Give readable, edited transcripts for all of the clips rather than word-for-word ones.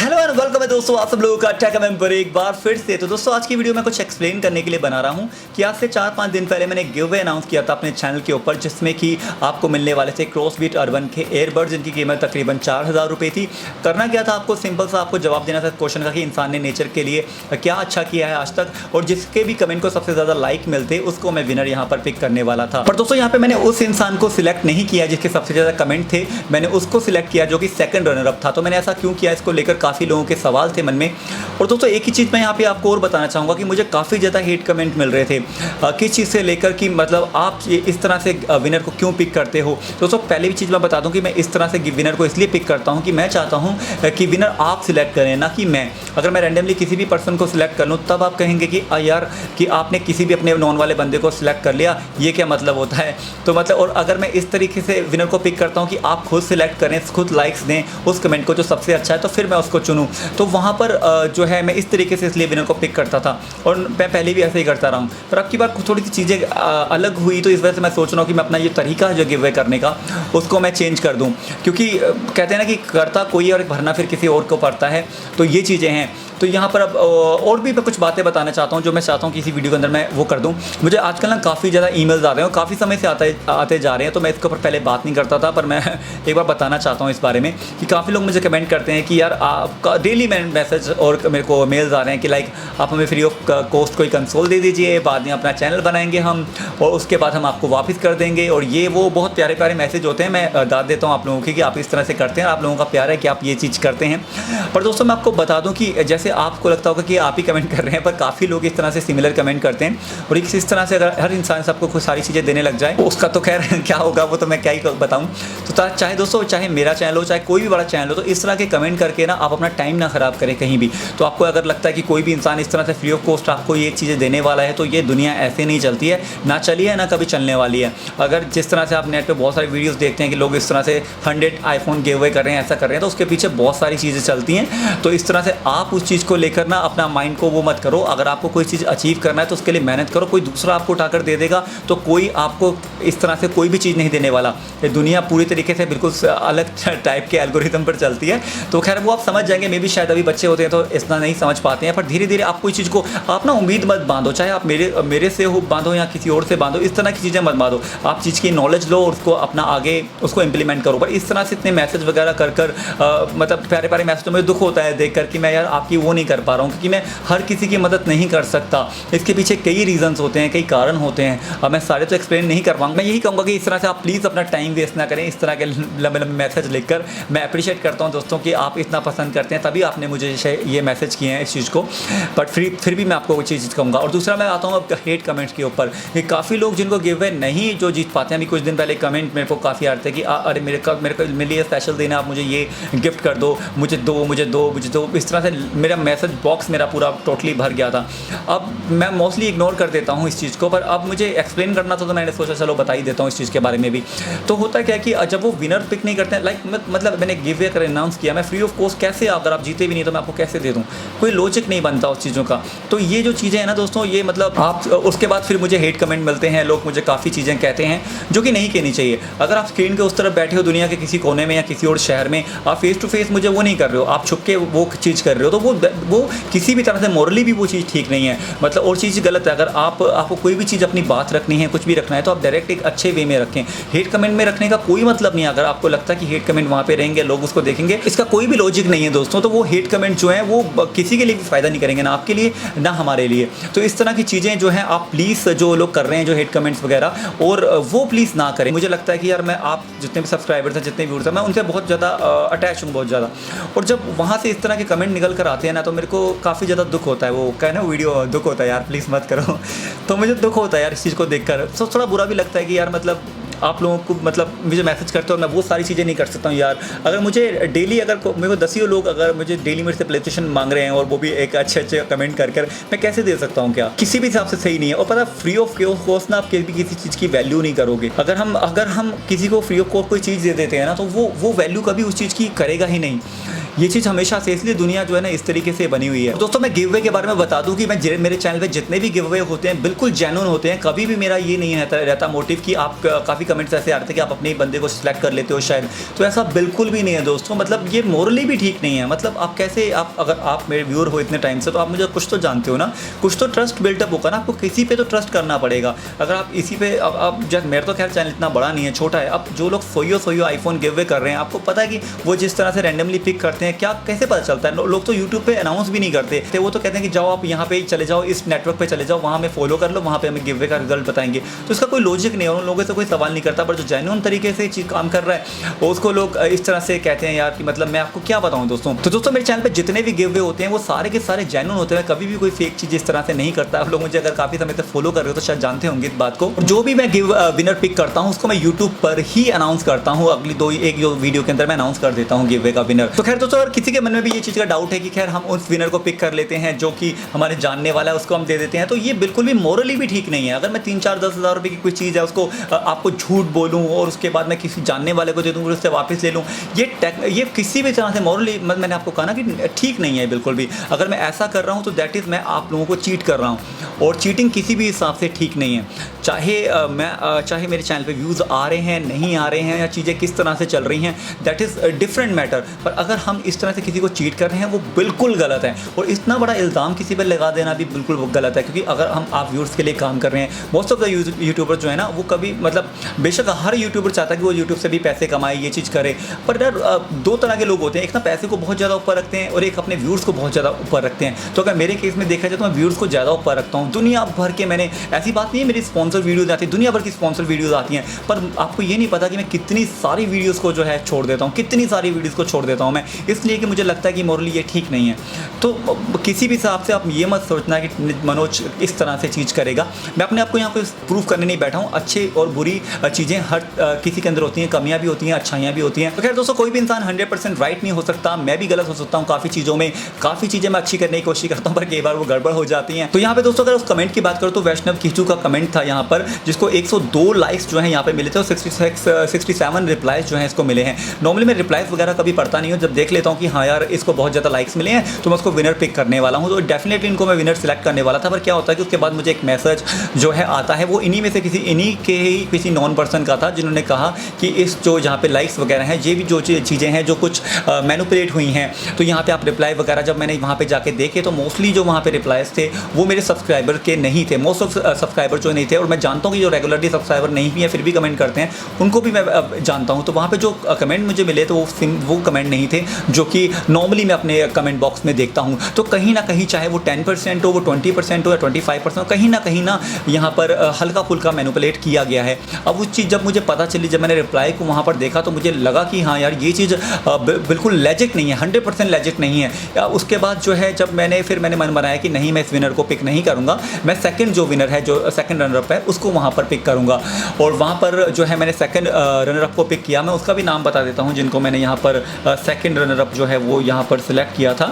Hello and welcome है दोस्तों, आप सब लोगों का अटैक में पर एक बार फिर से। तो दोस्तों आज की वीडियो मैं कुछ एक्सप्लेन करने के लिए बना रहा हूं कि आज से 4-5 दिन पहले मैंने गिव अवे अनाउंस किया था अपने चैनल के ऊपर, जिसमें कि आपको मिलने वाले थे क्रॉसबीट अर्बन के एयरबड्स, जिनकी कीमत तकरीबन 4000 रुपये थी। करना क्या था, आपको सिंपल सा आपको जवाब देना था क्वेश्चन का कि इंसान ने नेचर के लिए क्या अच्छा किया है आज तक, और जिसके भी कमेंट को सबसे ज़्यादा लाइक मिलते उसको मैं विनर यहाँ पर पिक करने वाला था। पर दोस्तों यहाँ पे मैंने उस इंसान को सिलेक्ट नहीं किया जिसके सबसे ज़्यादा कमेंट थे, मैंने उसको सिलेक्ट किया जो कि सेकंड रनर अप था। तो मैंने ऐसा क्यों किया, इसको लेकर काफ़ी लोगों के सवाल थे मन में। और दोस्तों एक ही चीज़ मैं यहाँ पे आपको और बताना चाहूँगा कि मुझे काफ़ी ज़्यादा हेट कमेंट मिल रहे थे किस चीज़ से लेकर कि मतलब आप ये इस तरह से विनर को क्यों पिक करते हो। दोस्तों पहले भी चीज़ मैं बता दूँ कि मैं इस तरह से विनर को इसलिए पिक करता हूँ कि मैं चाहता हूँ कि विनर आप सिलेक्ट करें, ना कि मैं। अगर मैं रैंडमली किसी भी पर्सन को सिलेक्ट कर लूँ तब आप कहेंगे कि यार कि आपने किसी भी अपने नॉन वाले बंदे को सिलेक्ट कर लिया, ये क्या मतलब होता है। तो मतलब, और अगर मैं इस तरीके से विनर को पिक करता हूँ कि आप खुद सिलेक्ट करें, खुद लाइक्स दें उस कमेंट को जो सबसे अच्छा है, तो फिर मैं उसको चुनूँ। तो वहाँ पर जो है मैं इस तरीके से इसलिए विनर को पिक करता था, और मैं पहले भी ऐसे ही करता रहा हूँ। पर अब की बार थोड़ी सी चीज़ें अलग हुई, तो इस वजह से मैं सोच रहा हूँ कि मैं अपना ये तरीका है जो गिव अवे करने का उसको मैं चेंज कर दूँ, क्योंकि कहते हैं ना कि करता कोई और भरना फिर किसी और को पड़ता है। तो ये चीज़ें हैं। तो यहाँ पर अब और भी मैं कुछ बातें बताना चाहता हूँ जो मैं चाहता हूँ कि इसी वीडियो के अंदर मैं वो कर दूँ। मुझे आजकल ना काफ़ी ज़्यादा ईमेल्स आ रहे हैं और काफ़ी समय से आते जा रहे हैं, तो मैं इसके ऊपर पहले बात नहीं करता था, पर मैं एक बार बताना चाहता हूँ इस बारे में कि काफ़ी लोग मुझे कमेंट करते हैं कि यार आपका डेली मैसेज और मेरे को मेल्स आ रहे हैं कि लाइक आप हमें फ्री ऑफ कॉस्ट कोई कंसोल दे दीजिए, बाद में अपना चैनल बनाएंगे हम, और उसके बाद हम आपको वापस कर देंगे। और ये वो बहुत प्यारे प्यारे मैसेज होते हैं। मैं दाद देता हूँ आप लोगों की कि आप इस तरह से करते हैं, आप लोगों का प्यार है कि आप ये चीज़ करते हैं। पर दोस्तों मैं आपको बता दूँ कि जैसे आपको लगता होगा कि आप ही कमेंट कर रहे हैं, पर काफ़ी लोग इस तरह से सिमिलर कमेंट करते हैं। और इस तरह से अगर हर इंसान सबको कुछ सारी चीज़ें देने लग जाए उसका तो खैर क्या होगा वो तो मैं क्या ही बताऊँ। तो चाहे दोस्तों चाहे मेरा चैनल हो चाहे कोई भी बड़ा चैनल हो, तो इस तरह के कमेंट करके ना आप अपना टाइम ना ख़राब करें कहीं भी। तो आपको अगर लगता है कि कोई भी इंसान इस तरह से फ्री ऑफ कॉस्ट आपको ये चीज़ें देने वाला है, तो ये दुनिया ऐसे नहीं चलती है, ना चली है ना कभी चलने वाली है। अगर जिस तरह से आप नेट पे बहुत सारी वीडियोस देखते हैं कि लोग इस तरह से 100 आईफोन गिव अवे कर रहे हैं, ऐसा कर रहे हैं, तो उसके पीछे बहुत सारी चीज़ें चलती हैं। तो इस तरह से आप उस चीज़ को लेकर ना अपना माइंड को वो मत करो। अगर आपको कोई चीज़ अचीव करना है तो उसके लिए मेहनत करो। कोई दूसरा आपको उठाकर दे देगा तो कोई आपको इस तरह से कोई भी चीज़ नहीं देने वाला। ये दुनिया पूरी तरीके से बिल्कुल अलग टाइप के एल्गोरिथम पर चलती है। तो खैर वो आप समझ जाएंगे, मे भी शायद अभी बच्चे होते हैं तो इतना नहीं समझ पाते हैं, पर धीरे धीरे आप कोई चीज़ को आप ना उम्मीद मत बांधो, चाहे आप मेरे से हो बांधो या किसी और से बांधो, इस तरह की चीज़ें मत बांधो। आप चीज़ की नॉलेज लो और उसको अपना आगे उसको इम्प्लीमेंट करो। पर इस तरह से इतने मैसेज वगैरह कर मतलब प्यारे प्यारे मैसेज, तो मुझे दुख होता है देख कर कि मैं यार आपकी वो नहीं कर पा रहा हूँ, क्योंकि मैं हर किसी की मदद नहीं कर सकता। इसके पीछे कई रीजंस होते हैं, कई कारण होते हैं। अब मैं सारे तो एक्सप्लेन नहीं कर पाऊंगा। मैं यही कहूँगा कि इस तरह से आप प्लीज़ अपना टाइम वेस्ट ना करें इस तरह के लंबे लंबे मैसेज लिखकर। मैं अप्रिशिएट करता हूँ दोस्तों कि आप इतना पसंद करते हैं, तभी आपने मुझे ये मैसेज किए हैं इस चीज़ को। बट फिर भी मैं आपको वो चीज़ कहूँगा। और दूसरा मैं आता हूँ अब हेट कमेंट्स के ऊपर। ये काफ़ी लोग जिनको गिव अवे नहीं जो जीत पाते हैं, अभी कुछ दिन पहले कमेंट मेरे को काफ़ी आते हैं कि अरे मेरे लिए स्पेशल देना, आप मुझे ये गिफ्ट कर दो, मुझे दो। इस तरह से मेरा मैसेज बॉक्स मेरा पूरा टोटली भर गया था। अब मैं मोस्टली इग्नोर कर देता हूँ इस चीज़ को, पर अब मुझे एक्सप्लेन करना था तो मैंने सोचा चलो बता ही देता हूँ इस चीज़ के बारे में भी। तो होता क्या है कि जब वो विनर पिक नहीं करते हैं, लाइक मतलब मैंने गिव अवे कर अनाउंस किया, मैं फ्री ऑफ कॉस्ट कैसे, अगर आप जीते भी नहीं तो मैं आपको कैसे दे दूँ, कोई लॉजिक नहीं बनता उस चीज़ों का। तो ये जो चीज़ें हैं ना दोस्तों, ये मतलब आप उसके बाद फिर मुझे हेट कमेंट मिलते हैं, लोग मुझे काफ़ी चीज़ें कहते हैं जो कि नहीं कहनी चाहिए। अगर आप स्क्रीन के उस तरफ बैठे हो दुनिया के किसी कोने में या किसी और शहर में, आप फेस टू फेस मुझे वो नहीं कर रहे हो, आप छुप के वो चीज़ कर रहे हो, तो वो किसी भी तरह से मॉरली भी वो चीज़ ठीक नहीं है, मतलब और चीज़ गलत है। अगर आपको कोई भी चीज़ अपनी बात रखनी है, कुछ भी रखना है, तो आप डायरेक्ट एक अच्छे वे में रखें। हेट कमेंट में रखने का कोई मतलब नहीं है। अगर आपको लगता है कि हेट कमेंट वहाँ पे रहेंगे, लोग उसको देखेंगे, इसका कोई भी लॉजिक नहीं है दोस्तों। तो वो हेट कमेंट जो है वो किसी के लिए भी फ़ायदा नहीं करेंगे, ना आपके लिए ना हमारे लिए। तो इस तरह की चीज़ें जो हैं आप प्लीज़, जो लोग कर रहे हैं जो हेट कमेंट्स वगैरह, और वो प्लीज़ ना करें। मुझे लगता है कि यार मैं आप जितने भी सब्सक्राइबर्स हैं, जितने व्यूअर्स हैं, मैं उनसे बहुत ज़्यादा अटैच हूँ, बहुत ज़्यादा। और जब वहाँ से इस तरह के कमेंट निकल कर आते हैं ना, तो मेरे को काफ़ी ज़्यादा दुख होता है। वो कहना वीडियो दुख होता है यार, प्लीज़ मत करो। तो मुझे दुख होता है यार इस चीज़ को देखकर। तो थोड़ा बुरा भी लगता है कि यार मतलब आप लोगों को मतलब मुझे मैसेज करते हो, मैं वो सारी चीज़ें नहीं कर सकता हूँ यार। अगर मुझे डेली मेरे को 10 ही लोग अगर मुझे डेली मेरे से प्लेस्टेशन मांग रहे हैं, और वो भी एक अच्छे कमेंट कर मैं कैसे दे सकता हूँ? क्या किसी भी हिसाब से सही नहीं है। और पता फ्री ऑफ कॉस्ट ना आप किसी चीज़ की वैल्यू नहीं करोगे। अगर हम किसी को फ्री ऑफ कॉस्ट कोई चीज़ दे देते हैं ना, तो वो वैल्यू कभी उस चीज़ की करेगा ही नहीं। ये चीज़ हमेशा से, इसलिए दुनिया जो है ना इस तरीके से बनी हुई है। दोस्तों मैं गिव अवे के बारे में बता दूं कि मैं मेरे चैनल पे जितने भी गिव अवे होते हैं बिल्कुल जेन्युइन होते हैं। कभी भी मेरा ये नहीं रहता मोटिव कि आप, काफ़ी कमेंट्स ऐसे आ रहे थे कि आप अपने बंदे को सिलेक्ट कर लेते हो शायद, तो ऐसा बिल्कुल भी नहीं है दोस्तों। मतलब ये मोरली भी ठीक नहीं है। मतलब आप कैसे, आप अगर आप मेरे व्यूअर हो इतने टाइम से तो आप मुझे कुछ तो जानते हो ना, कुछ तो ट्रस्ट बिल्टअप होगा ना, आपको किसी पे तो ट्रस्ट करना पड़ेगा। अगर आप इसी पे अब जब मेरा तो खैर चैनल इतना बड़ा नहीं है, छोटा है। अब जो लोग सोयो आईफोन गिव अवे कर रहे हैं, आपको पता है कि वो जिस तरह से रैंडमली पिक करते हैं, क्या कैसे पता चलता है? लोग तो यूट्यूब पे अनाउंस भी नहीं करते, तो वो तो कहते हैं कि जाओ आप यहाँ पे चले जाओ, इस नेटवर्क पे चले जाओ, वहाँ में फॉलो कर लो, वहाँ पे हमें गिव अवे का रिजल्ट बताएंगे। तो इसका कोई लॉजिक नहीं है, उन लोगों से कोई सवाल नहीं करता। पर जो जेन्युइन तरीके से चीज़ काम कर रहा है उसको लोग इस तरह से कहते हैं यार कि मतलब मैं आपको क्या बताऊँ दोस्तों। तो दोस्तों मेरे चैनल पर जितने भी गिव अवे होते हैं वो सारे के सारे जेन्युइन होते हैं, कभी भी कोई फेक चीज़ इस तरह से नहीं करता। आप लोग मुझे अगर काफ़ी समय तक फॉलो कर रहे हो तो शायद जानते होंगे इस बात को। जो भी मैं विनर पिक करता हूँ उसको मैं यूट्यूब पर ही अनाउंस करता हूँ, अगली एक जो वीडियो के अंदर मैं अनाउंस कर देता हूँ गिव अवे का विनर। तो खैर दोस्तों, अगर किसी के मन में भी ये चीज़ का डाउट है कि खैर हम उस विनर को पिक कर लेते हैं जो कि हमारे जानने वाला है, उसको हम दे देते हैं, तो ये बिल्कुल भी मोरली भी ठीक नहीं है। अगर मैं 3-4-10 हज़ार रुपये की कोई चीज़ है उसको आपको झूठ बोलूँ और उसके बाद मैं किसी जानने वाले को दे दूँ और उससे वापस ले लूँ, ये किसी भी तरह से मोरली, मैंने आपको कहा ना कि ठीक नहीं है बिल्कुल भी। अगर मैं ऐसा कर रहा हूँ तो दैट इज़ मैं आप लोगों को चीट कर रहा हूँ, और चीटिंग किसी भी हिसाब से ठीक नहीं है। चाहे मेरे चैनल पे व्यूज़ आ रहे हैं, नहीं आ रहे हैं, या चीज़ें किस तरह से चल रही हैं, दैट इज़ डिफरेंट मैटर। पर अगर हम इस तरह से किसी को चीट कर रहे हैं वो बिल्कुल गलत है, और इतना बड़ा इल्ज़ाम किसी पर लगा देना भी बिल्कुल गलत है। क्योंकि अगर आप व्यूअर्स के लिए काम कर रहे हैं, मोस्ट ऑफ द यूट्यूबर जो है ना वो कभी, मतलब बेशक हर यूट्यूबर चाहता है कि वो यूट्यूब से भी पैसे कमाए, ये चीज़ करे, पर यार दो तरह के लोग होते हैं, एक ना पैसे को बहुत ज़्यादा ऊपर रखते हैं और एक अपने व्यूअर्स को बहुत ज़्यादा ऊपर रखते हैं। तो अगर मेरे केस में देखा जाए तो मैं व्यूअर्स को ज़्यादा ऊपर रखता हूँ। दुनिया भर के, मैंने ऐसी बात नहीं है मेरी स्पॉन्सर वीडियोज़ आती है, दुनिया भर की स्पॉन्सर वीडियोज़ आती हैं, पर आपको ये नहीं पता कि मैं कितनी सारी वीडियोज़ को जो है छोड़ देता हूँ, कितनी सारी वीडियोज़ को छोड़ देता हूँ मैं, इसलिए कि मुझे लगता है कि मोरली ये ठीक नहीं है। तो किसी भी हिसाब से आप ये मत सोचना कि मनोज इस तरह से चीज़ करेगा। मैं अपने आप को यहाँ पर प्रूफ करने नहीं बैठा हूँ। अच्छे और बुरी चीज़ें हर किसी के अंदर होती हैं, कमियाँ भी होती हैं, अच्छाइयाँ भी होती हैं। तो खैर दोस्तों, कोई भी इंसान 100% राइट नहीं हो सकता, मैं भी गलत हो सकता हूँ काफ़ी चीज़ों में, काफ़ी चीज़ें मैं अच्छी करने की कोशिश करता हूँ पर कई बार वो गड़बड़ हो जाती हैं। तो यहाँ पे दोस्तों अगर उस कमेंट की बात करो तो वैष्णव कीचू का कमेंट था यहाँ पर, जिसको 102 लाइक्स जो हैं यहाँ पे मिले थे और 67 रिप्लाइज जो हैं इसको मिले हैं। नॉर्मली मैं रिप्लाइज वगैरह कभी पढ़ता नहीं हूँ, जब देख लेता हूँ कि हाँ यार इसको बहुत ज़्यादा लाइक्स मिले हैं तो मैं उसको विनर पिक करने वाला हूँ, तो डेफिनेटली इनको मैं विनर सेलेक्ट करने वाला था। पर क्या होता है कि उसके बाद मुझे एक मैसेज जो है आता है, वो इन्हीं में से किसी नॉन पर्सन का था, जिन्होंने कहा कि इस जो जहाँ पे लाइक्स वगैरह हैं, ये भी जो चीज़ें हैं जो कुछ मैनिपुलेट हुई हैं, तो यहाँ पे आप रिप्लाई वगैरह जब मैंने वहाँ पे जाके देखे तो मोस्टली जो वहाँ पे रिप्लाइज थे वो मेरे सब्सक्राइबर के नहीं थे, मोस्ट ऑफ सब्सक्राइबर जो नहीं थे। और मैं जानता हूँ कि जो रेगुलरली सब्सक्राइबर नहीं भी हैं फिर भी कमेंट करते हैं, उनको भी मैं जानता हूँ। तो वहाँ पे जो कमेंट मुझे मिले तो वो कमेंट नहीं थे जो कि नॉर्मली मैं अपने कमेंट बॉक्स में देखता हूँ। तो कहीं ना कहीं चाहे वो 10% हो, वो 20% हो या 25% हो, कहीं ना यहाँ पर हल्का फुल्का मैनिपुलेट किया गया है। अब उस चीज़ जब मुझे पता चली, जब मैंने रिप्लाई को वहाँ पर देखा तो मुझे लगा कि हाँ यार ये चीज़ बिल्कुल लैजिक नहीं है, 100% लैजिक नहीं है। उसके बाद जो है जब फिर मैंने मन बनाया कि नहीं, मैं इस विनर को पिक नहीं करूँगा, मैं सेकंड जो विनर है, जो सेकंड रनर अप है, उसको वहाँ पर पिक करूँगा। और वहाँ पर जो है मैंने सेकंड रनर अप को पिक किया। मैं उसका भी नाम बता देता हूँ जिनको मैंने यहाँ पर सेकंड रनर अप जो है वो यहाँ पर सिलेक्ट किया था।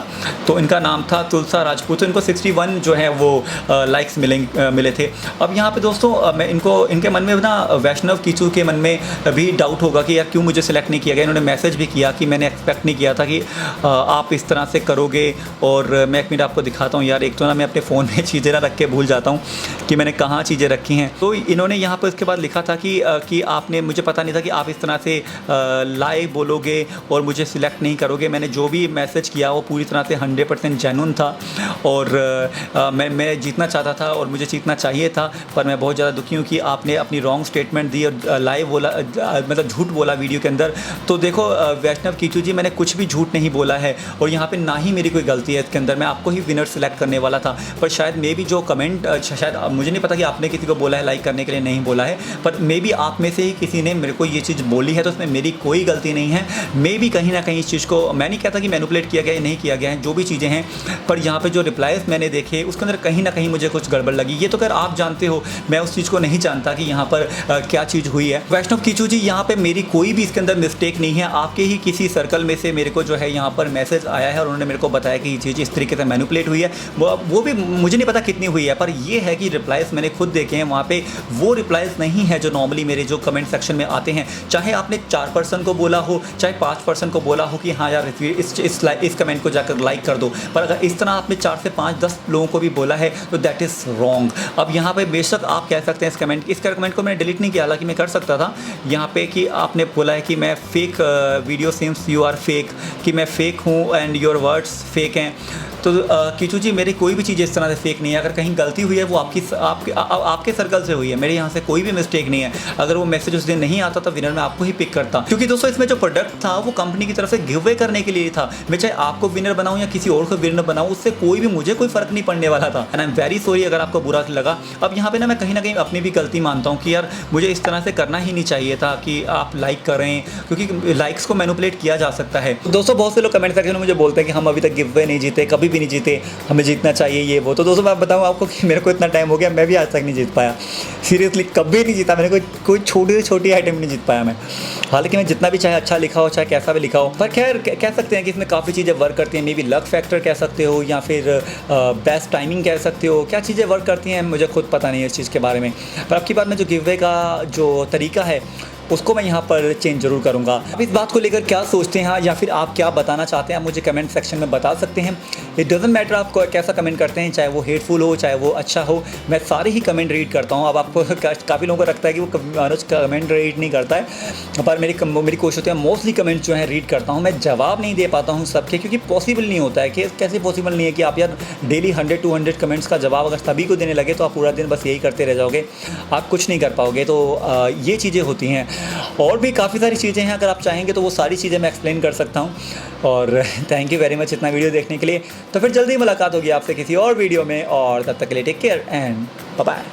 तो इनका नाम था तुलसा राजपूत। तो इनको 61 जो है वो लाइक्स मिले थे। अब यहाँ पे दोस्तों मैं इनके मन में ना वैष्णव कीचू के मन में भी डाउट होगा कि यार क्यों मुझे सिलेक्ट नहीं किया गया। इन्होंने मैसेज भी किया कि मैंने एक्सपेक्ट नहीं किया था कि आप इस तरह से करोगे। और मैं एक मिनट आपको दिखाता हूँ यार, एक तो ना मैं अपने फ़ोन में चीज़ें ना रख के भूल जाता हूँ कि मैंने कहाँ चीज़ें रखी हैं। तो इन्होंने यहाँ पर इसके बाद लिखा था कि आपने, मुझे पता नहीं था कि आप इस तरह से लाइव बोलोगे और मुझे सिलेक्ट नहीं करोगे। मैंने जो भी मैसेज किया वो पूरी तरह से 100% जेन्युइन था और मैं जीतना चाहता था और मुझे जीतना चाहिए था। पर मैं बहुत ज़्यादा दुखी हूँ कि आपने अपनी रॉन्ग स्टेटमेंट दी और लाइव बोला, मतलब झूठ बोला वीडियो के अंदर। तो देखो वैष्णव कीचू जी, मैंने कुछ भी झूठ नहीं बोला है और यहाँ पे ना ही मेरी कोई गलती है इसके अंदर। मैं आपको ही विनर सेलेक्ट करने वाला था, पर शायद मे भी जो कमेंट, शायद मुझे नहीं पता कि आपने किसी को बोला है लाइक करने के लिए, नहीं बोला है, पर मे भी आप में से ही किसी ने मेरे को ये चीज़ बोली है, तो उसमें मेरी कोई गलती नहीं है। मे भी कहीं ना कहीं इस चीज़ को, मैं नहीं कहता कि मैनिपुलेट किया गया है, नहीं किया गया है, जो भी चीज़ें हैं, पर यहाँ पे जो रिप्लाइज मैंने देखे उसके अंदर कहीं ना कहीं मुझे कुछ गड़बड़ लगी। ये तो खैर आप जानते हो, मैं उस चीज़ को नहीं जानता कि यहाँ पर क्या चीज़ हुई है। वैष्णव कीचू जी, यहाँ पे मेरी कोई भी इसके अंदर मिस्टेक नहीं है। आपके ही किसी सर्कल में से मेरे को जो है यहाँ पर मैसेज आया है और उन्होंने मेरे को बताया कि ये चीज़ इस तरीके से मैनिपुलेट हुई है। वो भी मुझे नहीं पता कितनी हुई है, पर ये है कि रिप्लाइज मैंने खुद देखे हैं। वहाँ पे वो रिप्लाइज नहीं है जो नॉर्मली मेरे जो कमेंट सेक्शन में आते हैं। चाहे आपने 4% को बोला हो, चाहे 5% को बोला हो कि हाँ यार इस कमेंट को जाकर लाइक कर दो। पर अगर इस तरह आपने 4 से 5-10 लोगों को भी बोला है तो दैट इज़ रॉन्ग। अब यहाँ पे बेशक आप कह सकते हैं इस कमेंट को मैंने डिलीट नहीं किया, हालांकि मैं कर सकता था यहाँ पे कि आपने बोला है कि मैं fake video seems you are fake, कि मैं फ़ेक हूँ एंड योर वर्ड्स फेक हैं। तो कीचू जी मेरी कोई भी चीज़ इस तरह से फेक नहीं है। अगर कहीं गलती हुई है वो आपके सर्कल से हुई है, मेरे यहाँ से कोई भी मिस्टेक नहीं है। अगर वो मैसेज उस दिन नहीं आता तो विनर मैं आपको ही पिक करता, क्योंकि दोस्तों इसमें जो प्रोडक्ट था वो कंपनी की तरफ से गिव अवे करने के लिए था। मैं चाहे आपको विनर बनाऊँ या किसी और को विनर बनाऊँ, उससे मुझे कोई फ़र्क नहीं पड़ने वाला था। And I am very sorry अगर आपको बुरा लगा। अब यहाँ पे ना मैं कहीं ना कहीं अपनी भी गलती मानता हूँ कि यार मुझे इस तरह से करना ही नहीं चाहिए था कि आप लाइक करें, क्योंकि लाइक्स को मैनिपुलेट किया जा सकता है। दोस्तों बहुत से लोग कमेंट सेक्शन में मुझे बोलते हैं कि हम अभी तक गिव अवे नहीं जीते, कभी भी नहीं जीते, हमें जीतना चाहिए ये वो। तो दोस्तों मैं बताऊँ आपको कि मेरे को इतना टाइम हो गया, मैं भी आज तक नहीं जीत पाया। सीरियसली कभी नहीं जीता मैंने, कोई छोटी से छोटी आइटम नहीं जीत पाया मैं। हालांकि मैं जितना भी चाहे अच्छा लिखा हो चाहे कैसा भी लिखा हो, पर खैर कह सकते हैं कि इसमें काफ़ी चीज़ें वर्क करती हैं। मे बी लक फैक्टर कह सकते हो या फिर बेस्ट टाइमिंग कह सकते हो, क्या चीज़ें वर्क करती हैं मुझे खुद पता नहीं है इस चीज़ के बारे में। पर आपकी बात में जो गिव अवे का जो तरीका है उसको मैं यहाँ पर चेंज ज़रूर करूँगा। आप इस बात को लेकर क्या सोचते हैं या फिर आप क्या बताना चाहते हैं, आप मुझे कमेंट सेक्शन में बता सकते हैं। इट डज़न्ट मैटर आप कैसा कमेंट करते हैं, चाहे वो हेटफुल हो चाहे वो अच्छा हो, मैं सारे ही कमेंट रीड करता हूँ। अब आपको काफ़ी लोगों को लगता है कि वो अनुज कमेंट रीड नहीं करता है, पर मेरी कोशिश होती है मोस्टली कमेंट जो है रीड करता हूँ। मैं जवाब नहीं दे पाता हूँ सबके, क्योंकि पॉसिबल नहीं होता है। कि कैसे पॉसिबल नहीं है कि आप यार डेली 100-200 कमेंट्स का जवाब अगर सभी को देने लगे तो आप पूरा दिन बस यही करते रह जाओगे, आप कुछ नहीं कर पाओगे। तो ये चीज़ें होती हैं। और भी काफ़ी सारी चीज़ें हैं, अगर आप चाहेंगे तो वो सारी चीज़ें मैं एक्सप्लेन कर सकता हूँ। और थैंक यू वेरी मच इतना वीडियो देखने के लिए। तो फिर जल्दी मुलाकात होगी आपसे किसी और वीडियो में, और तब तक के लिए take care and bye bye.